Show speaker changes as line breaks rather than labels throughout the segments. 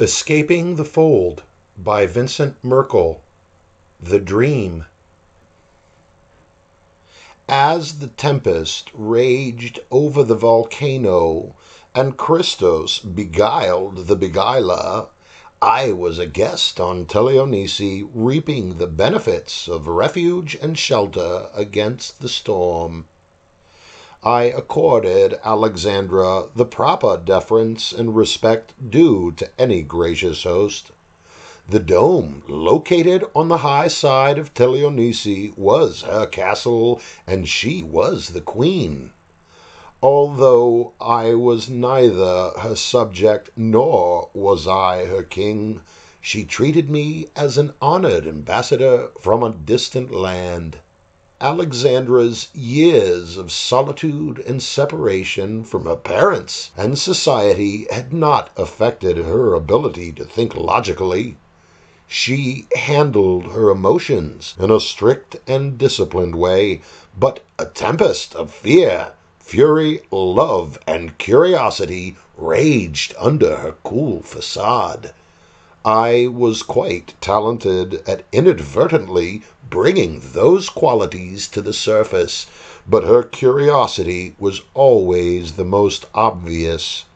Escaping the Fold by Vincent Merkel. The Dream. As the tempest raged over the volcano and Christos beguiled the beguiler, I was a guest on Teleonisi, reaping the benefits of refuge and shelter against the storm. I accorded Alexandra the proper deference and respect due to any gracious host. The dome, located on the high side of Teleonisi, was her castle, and she was the queen. Although I was neither her subject nor was I her king, she treated me as an honored ambassador from a distant land. Alexandra's years of solitude and separation from her parents and society had not affected her ability to think logically. She handled her emotions in a strict and disciplined way, but a tempest of fear, fury, love, and curiosity raged under her cool facade. I was quite talented at inadvertently bringing those qualities to the surface, but her curiosity was always the most obvious.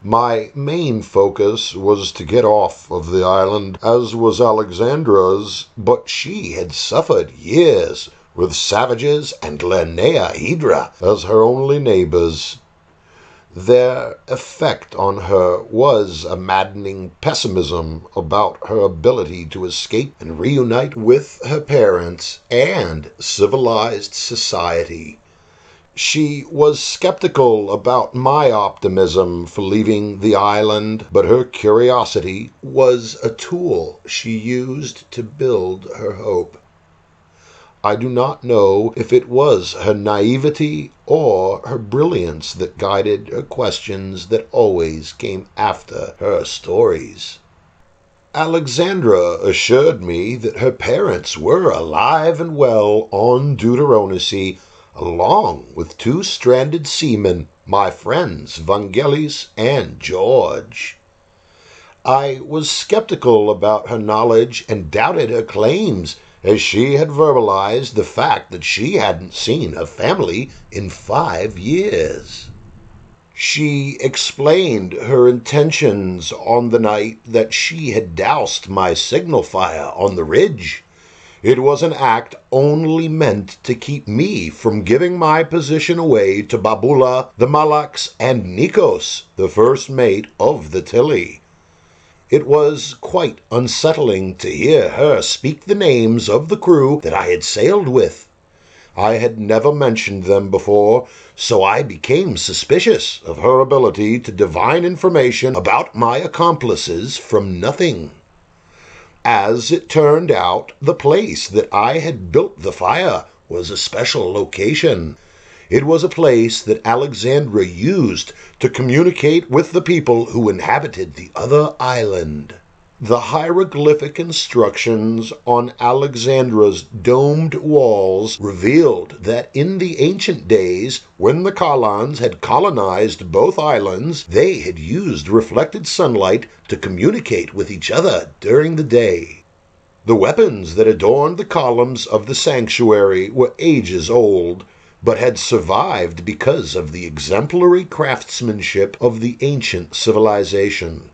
My main focus was to get off of the island, as was Alexandra's, but she had suffered years with savages and Linnea Hydra as her only neighbors. Their effect on her was a maddening pessimism about her ability to escape and reunite with her parents and civilized society. She was skeptical about my optimism for leaving the island, but her curiosity was a tool she used to build her hope. I do not know if it was her naivety or her brilliance that guided her questions that always came after her stories. Alexandra assured me that her parents were alive and well on Deuteronomy, along with two stranded seamen, my friends Vangelis and George. I was skeptical about her knowledge and doubted her claims, as she had verbalized the fact that she hadn't seen her family in 5 years. She explained her intentions on the night that she had doused my signal fire on the ridge. It was an act only meant to keep me from giving my position away to Babula, the Malaks, and Nikos, the first mate of the Tilly. It was quite unsettling to hear her speak the names of the crew that I had sailed with. I had never mentioned them before, so I became suspicious of her ability to divine information about my accomplices from nothing. As it turned out, the place that I had built the fire was a special location. It was a place that Alexandra used to communicate with the people who inhabited the other island. The hieroglyphic instructions on Alexandra's domed walls revealed that in the ancient days, when the Kalans had colonized both islands, they had used reflected sunlight to communicate with each other during the day. The weapons that adorned the columns of the sanctuary were ages old, but had survived because of the exemplary craftsmanship of the ancient civilization.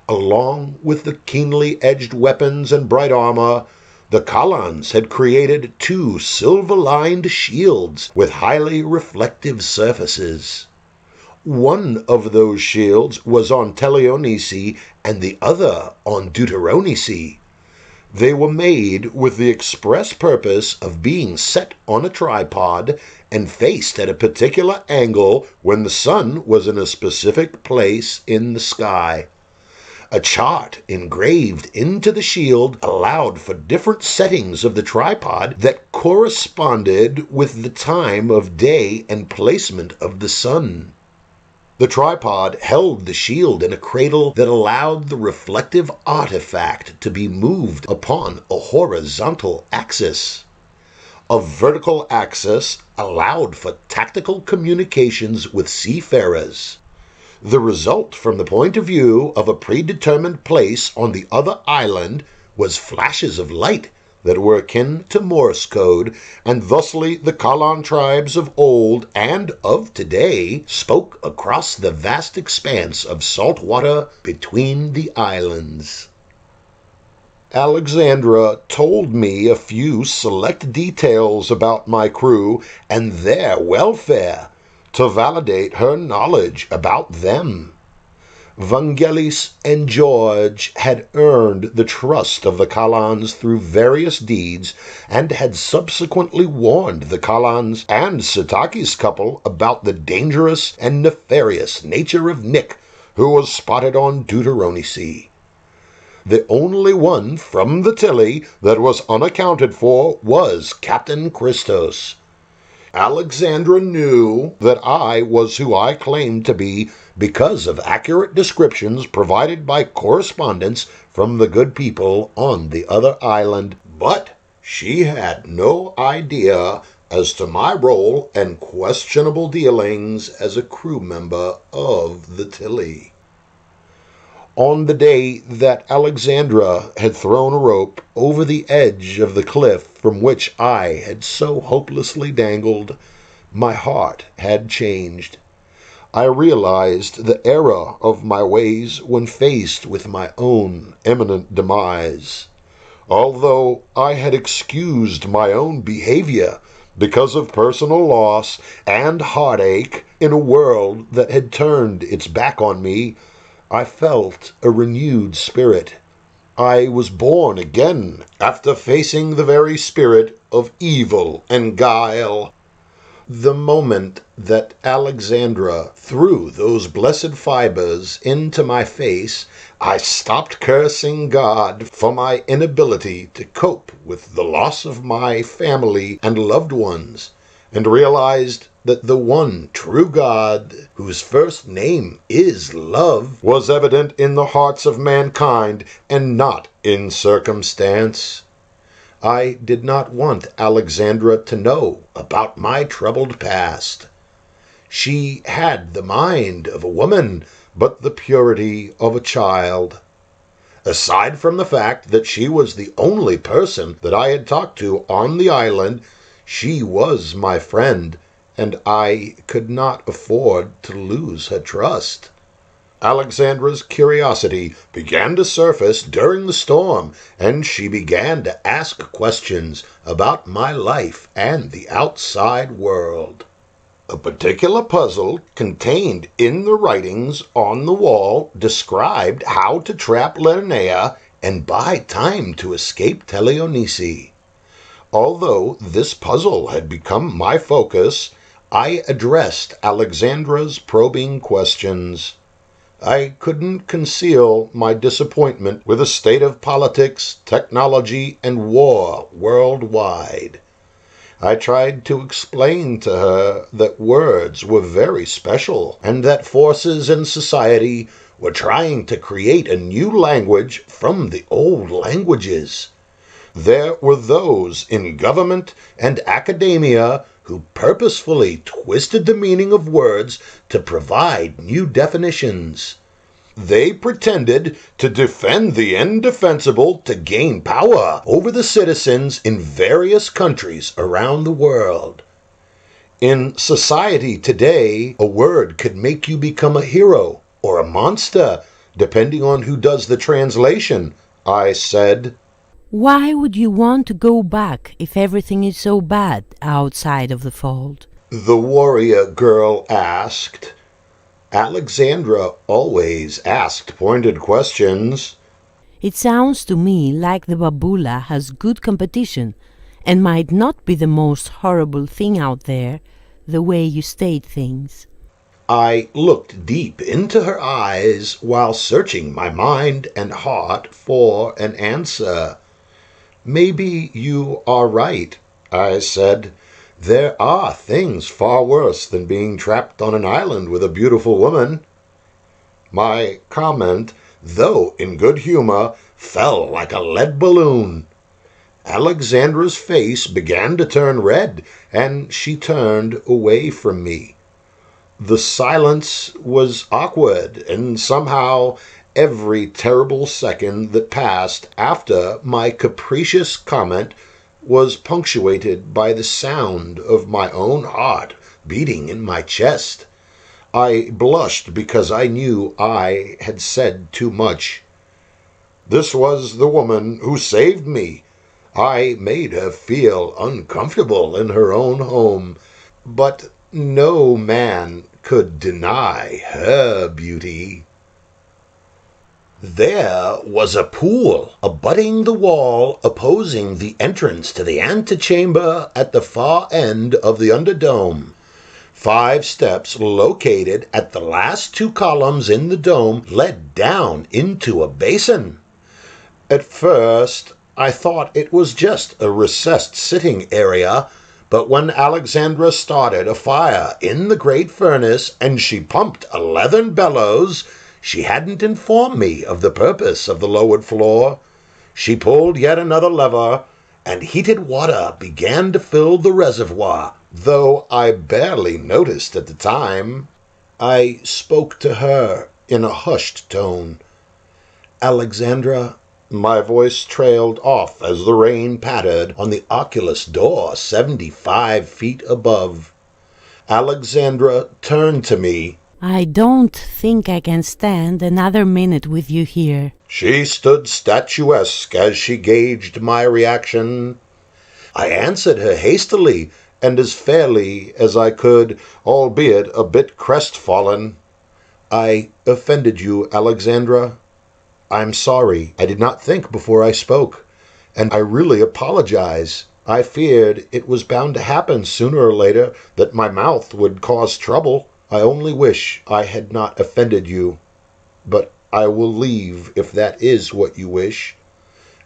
Along with the keenly edged weapons and bright armor, the Kalans had created 2 silver-lined shields with highly reflective surfaces. One of those shields was on Teleonisi and the other on Deuteronomy. They were made with the express purpose of being set on a tripod and faced at a particular angle when the sun was in a specific place in the sky. A chart engraved into the shield allowed for different settings of the tripod that corresponded with the time of day and placement of the sun. The tripod held the shield in a cradle that allowed the reflective artifact to be moved upon a horizontal axis. A vertical axis allowed for tactical communications with seafarers. The result from the point of view of a predetermined place on the other island was flashes of light that were akin to Morse code, and thusly the Kalan tribes of old and of today spoke across the vast expanse of salt water between the islands. Alexandra told me a few select details about my crew and their welfare to validate her knowledge about them. Vangelis and George had earned the trust of the Kalans through various deeds and had subsequently warned the Kalans and Sataki's couple about the dangerous and nefarious nature of Nick, who was spotted on Deuteronomy. The only one from the Tilly that was unaccounted for was Captain Christos. Alexandra knew that I was who I claimed to be because of accurate descriptions provided by correspondents from the good people on the other island, but she had no idea as to my role and questionable dealings as a crew member of the Tilly. On the day that Alexandra had thrown a rope over the edge of the cliff from which I had so hopelessly dangled, my heart had changed. I realized the error of my ways when faced with my own imminent demise. Although I had excused my own behavior because of personal loss and heartache in a world that had turned its back on me, I felt a renewed spirit. I was born again after facing the very spirit of evil and guile. The moment that Alexandra threw those blessed fibers into my face, I stopped cursing God for my inability to cope with the loss of my family and loved ones, and realized that the one true God, whose first name is love, was evident in the hearts of mankind and not in circumstance. I did not want Alexandra to know about my troubled past. She had the mind of a woman, but the purity of a child. Aside from the fact that she was the only person that I had talked to on the island, she was my friend, and I could not afford to lose her trust. Alexandra's curiosity began to surface during the storm, and she began to ask questions about my life and the outside world. A particular puzzle contained in the writings on the wall described how to trap Linnea and buy time to escape Teleonisi. Although this puzzle had become my focus, I addressed Alexandra's probing questions. I couldn't conceal my disappointment with the state of politics, technology, and war worldwide. I tried to explain to her that words were very special, and that forces in society were trying to create a new language from the old languages. There were those in government and academia who purposefully twisted the meaning of words to provide new definitions. They pretended to defend the indefensible to gain power over the citizens in various countries around the world. In society today, a word could make you become a hero or a monster, depending on who does the translation, I said.
Why would you want to go back if everything is so bad outside of the fold?
The warrior girl asked. Alexandra always asked pointed questions.
It sounds to me like the Babula has good competition and might not be the most horrible thing out there, the way you state things.
I looked deep into her eyes while searching my mind and heart for an answer. Maybe you are right, I said. There are things far worse than being trapped on an island with a beautiful woman. My comment, though in good humor, fell like a lead balloon. Alexandra's face began to turn red, and she turned away from me. The silence was awkward, and somehow every terrible second that passed after my capricious comment was punctuated by the sound of my own heart beating in my chest. I blushed because I knew I had said too much. This was the woman who saved me. I made her feel uncomfortable in her own home, but no man could deny her beauty. There was a pool abutting the wall opposing the entrance to the antechamber at the far end of the underdome. 5 steps located at the last 2 columns in the dome led down into a basin. At first, I thought it was just a recessed sitting area, but when Alexandra started a fire in the great furnace and she pumped a leathern bellows, she hadn't informed me of the purpose of the lowered floor. She pulled yet another lever, and heated water began to fill the reservoir, though I barely noticed at the time. I spoke to her in a hushed tone. "Alexandra," my voice trailed off as the rain pattered on the oculus door 75 feet above. Alexandra turned to me.
"I don't think I can stand another minute with you here."
She stood statuesque as she gauged my reaction. I answered her hastily and as fairly as I could, albeit a bit crestfallen. "I offended you, Alexandra. I'm sorry. I did not think before I spoke, and I really apologize. I feared it was bound to happen sooner or later, that my mouth would cause trouble. I only wish I had not offended you, but I will leave if that is what you wish."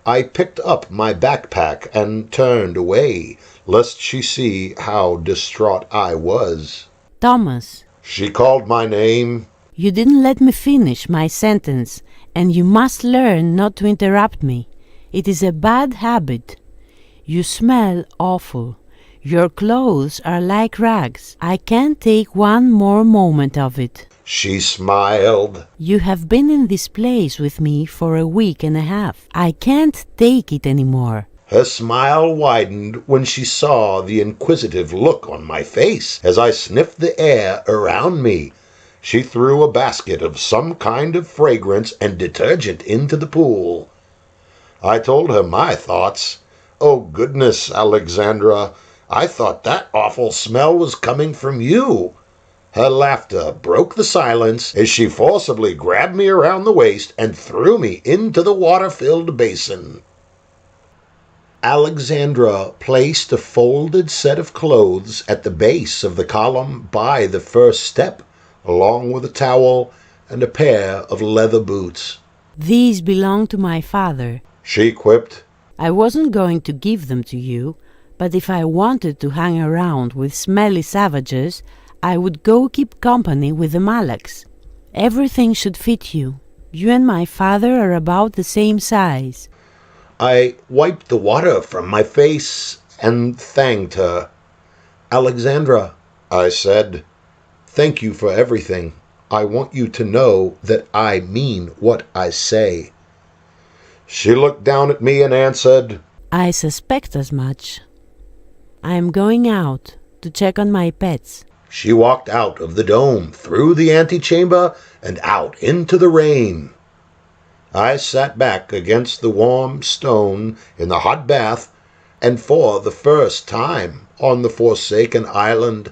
I picked up my backpack and turned away, lest she see how distraught I was.
"Thomas."
She called my name.
"You didn't let me finish my sentence, and you must learn not to interrupt me. It is a bad habit. You smell awful. Your clothes are like rags. I can't take one more moment of it."
She smiled.
"You have been in this place with me for a week and a half. I can't take it anymore."
Her smile widened when she saw the inquisitive look on my face as I sniffed the air around me. She threw a basket of some kind of fragrance and detergent into the pool. I told her my thoughts. "Oh, goodness, Alexandra, I thought that awful smell was coming from you." Her laughter broke the silence as she forcibly grabbed me around the waist and threw me into the water-filled basin. Alexandra placed a folded set of clothes at the base of the column by the first step, along with a towel and a pair of leather boots.
"These belong to my father,"
she quipped.
"I wasn't going to give them to you, but if I wanted to hang around with smelly savages, I would go keep company with the Malaks. Everything should fit you. You and my father are about the same size."
I wiped the water from my face and thanked her. "Alexandra," I said, "thank you for everything. I want you to know that I mean what I say." She looked down at me and answered,
"I suspect as much. I am going out to check on my pets."
She walked out of the dome, through the antechamber, and out into the rain. I sat back against the warm stone in the hot bath, and for the first time on the forsaken island,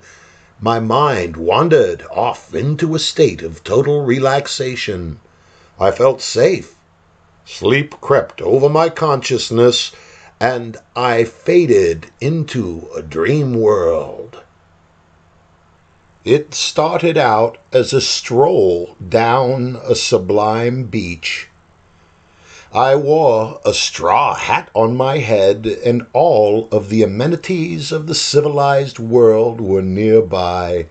my mind wandered off into a state of total relaxation. I felt safe. Sleep crept over my consciousness, and I faded into a dream world. It started out as a stroll down a sublime beach. I wore a straw hat on my head, and all of the amenities of the civilized world were nearby.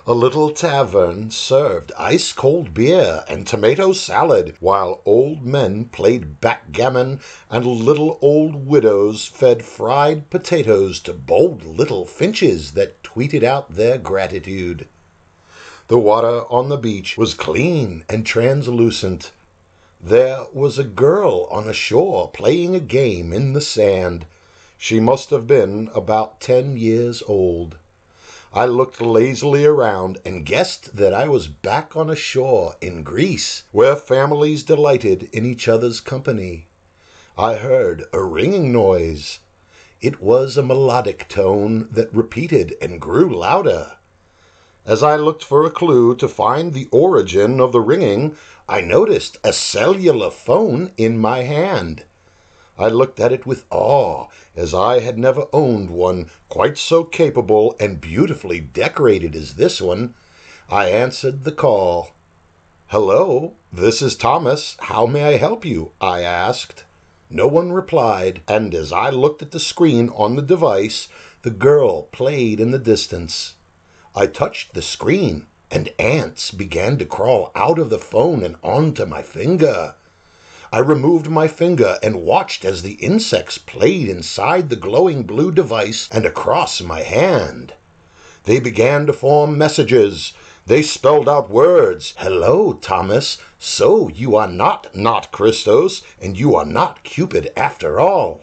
A little tavern served ice-cold beer and tomato salad, while old men played backgammon and little old widows fed fried potatoes to bold little finches that tweeted out their gratitude. The water on the beach was clean and translucent. There was a girl on the shore playing a game in the sand. She must have been about 10 years old. I looked lazily around and guessed that I was back on a shore in Greece, where families delighted in each other's company. I heard a ringing noise. It was a melodic tone that repeated and grew louder. As I looked for a clue to find the origin of the ringing, I noticed a cellular phone in my hand. I looked at it with awe, as I had never owned one quite so capable and beautifully decorated as this one. I answered the call. "Hello, this is Thomas. How may I help you?" I asked. No one replied, and as I looked at the screen on the device, the girl played in the distance. I touched the screen, and ants began to crawl out of the phone and onto my finger. I removed my finger and watched as the insects played inside the glowing blue device and across my hand. They began to form messages. They spelled out words. "Hello, Thomas. So you are not Christos, and you are not Cupid after all."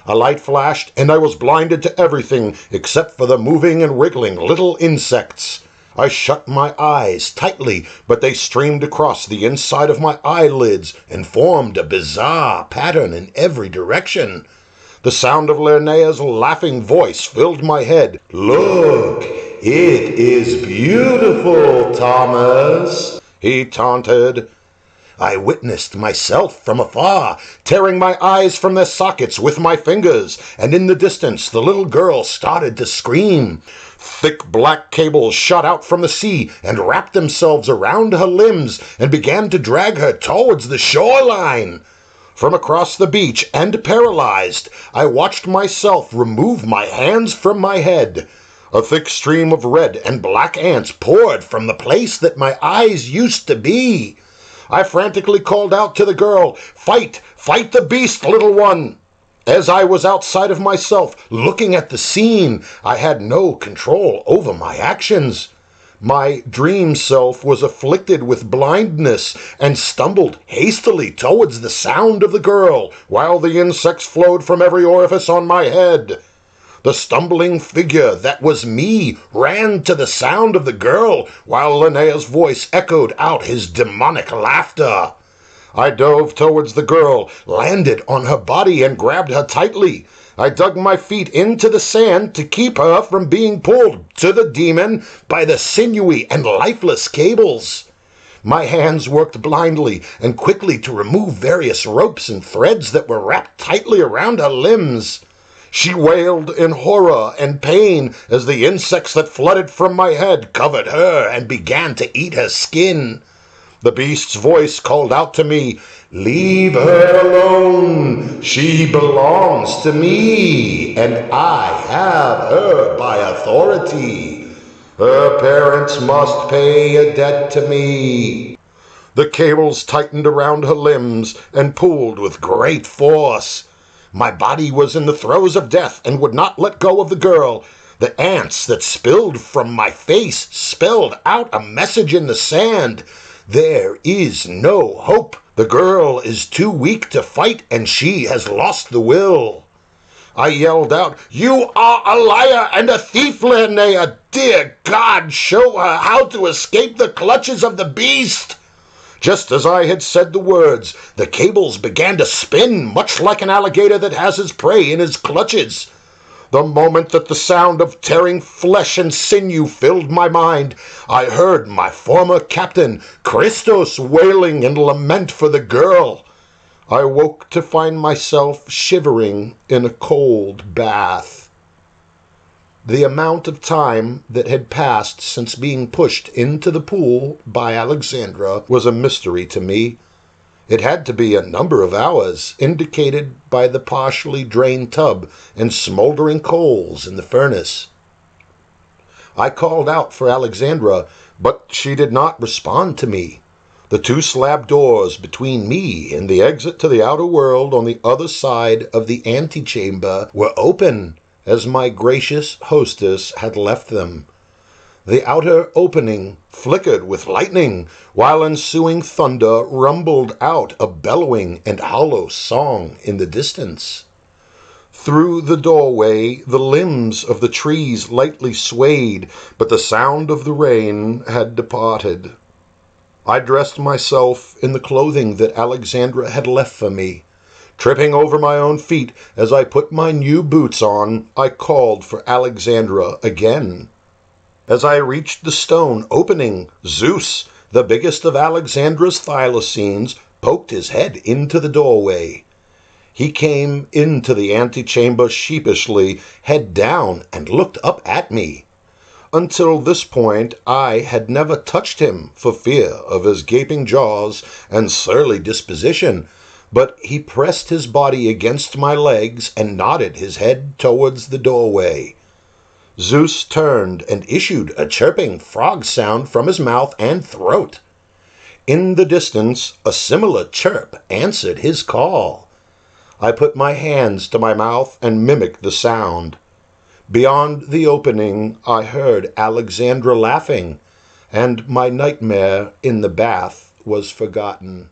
A light flashed, and I was blinded to everything except for the moving and wriggling little insects. I shut my eyes tightly, but they streamed across the inside of my eyelids and formed a bizarre pattern in every direction. The sound of Linnea's laughing voice filled my head. "Look, it is beautiful, Thomas," he taunted. I witnessed myself from afar, tearing my eyes from their sockets with my fingers, and in the distance the little girl started to scream. Thick black cables shot out from the sea and wrapped themselves around her limbs and began to drag her towards the shoreline. From across the beach, and paralyzed, I watched myself remove my hands from my head. A thick stream of red and black ants poured from the place that my eyes used to be. I frantically called out to the girl, "Fight! Fight the beast, little one!" As I was outside of myself, looking at the scene, I had no control over my actions. My dream self was afflicted with blindness and stumbled hastily towards the sound of the girl, while the insects flowed from every orifice on my head. The stumbling figure that was me ran to the sound of the girl, while Linnea's voice echoed out his demonic laughter. I dove towards the girl, landed on her body, and grabbed her tightly. I dug my feet into the sand to keep her from being pulled to the demon by the sinewy and lifeless cables. My hands worked blindly and quickly to remove various ropes and threads that were wrapped tightly around her limbs. She wailed in horror and pain as the insects that flooded from my head covered her and began to eat her skin. The beast's voice called out to me, "Leave her alone. She belongs to me, and I have her by authority. Her parents must pay a debt to me." The cables tightened around her limbs and pulled with great force. My body was in the throes of death and would not let go of the girl. The ants that spilled from my face spelled out a message in the sand. "There is no hope. The girl is too weak to fight, and she has lost the will." I yelled out, "You are a liar and a thief, Linnea! Dear God, show her how to escape the clutches of the beast!" Just as I had said the words, the cables began to spin, much like an alligator that has his prey in his clutches. The moment that the sound of tearing flesh and sinew filled my mind, I heard my former captain, Christos, wailing in lament for the girl. I woke to find myself shivering in a cold bath. The amount of time that had passed since being pushed into the pool by Alexandra was a mystery to me. It had to be a number of hours, indicated by the partially drained tub and smoldering coals in the furnace. I called out for Alexandra, but she did not respond to me. The two slab doors between me and the exit to the outer world on the other side of the antechamber were open, as my gracious hostess had left them. The outer opening flickered with lightning, while ensuing thunder rumbled out a bellowing and hollow song in the distance. Through the doorway the limbs of the trees lightly swayed, but the sound of the rain had departed. I dressed myself in the clothing that Alexandra had left for me. Tripping over my own feet as I put my new boots on, I called for Alexandra again. As I reached the stone opening, Zeus, the biggest of Alexandra's thylacines, poked his head into the doorway. He came into the antechamber sheepishly, head down, and looked up at me. Until this point I had never touched him for fear of his gaping jaws and surly disposition, but he pressed his body against my legs and nodded his head towards the doorway. Zeus turned and issued a chirping frog sound from his mouth and throat. In the distance, a similar chirp answered his call. I put my hands to my mouth and mimicked the sound. Beyond the opening, I heard Alexandra laughing, and my nightmare in the bath was forgotten.